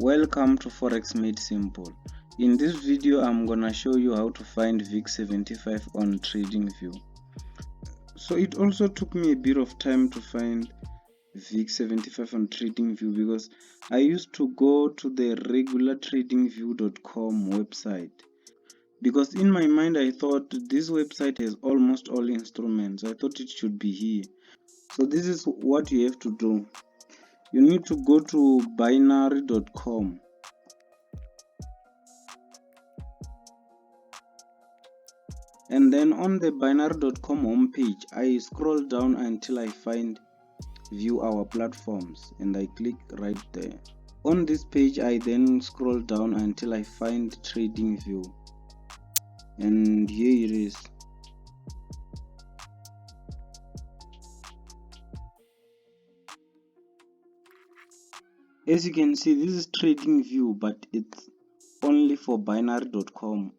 Welcome to Forex Made Simple. In this video I'm gonna show you how to find VIX75 on TradingView. So it also took me a bit of time to find VIX75 on TradingView because I used to go to the regular TradingView.com website, because in my mind I thought this website has almost all instruments. I thought it should be here. So this is what you have to do. You need to go to binary.com. And then on the binary.com homepage, I scroll down until I find view our platforms and I click right there. On this page, I then scroll down until I find TradingView, and here it is. As you can see, this is TradingView, but it's only for binary.com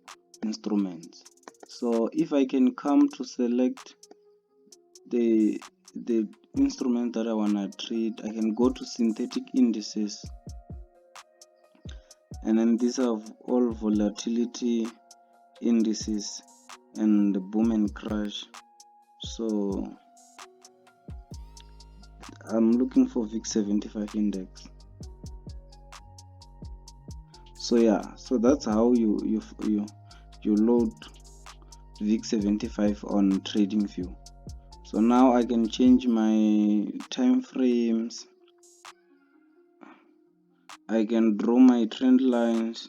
instruments. So if I can come to select the instrument that I wanna trade, I can go to synthetic indices, and then these are all volatility indices and the boom and crash. So I'm looking for VIX75 Index. So yeah, so that's how you load VIX75 on TradingView. So now I can change my time frames. I can draw my trend lines.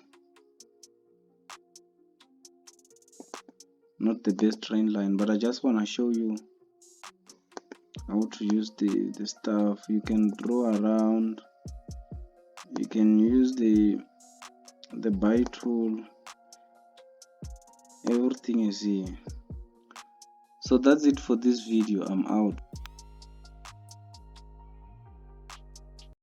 Not the best trend line, but I just want to show you how to use the stuff. You can draw around. You can use the buy tool. Everything is here. So that's it for this video. I'm out.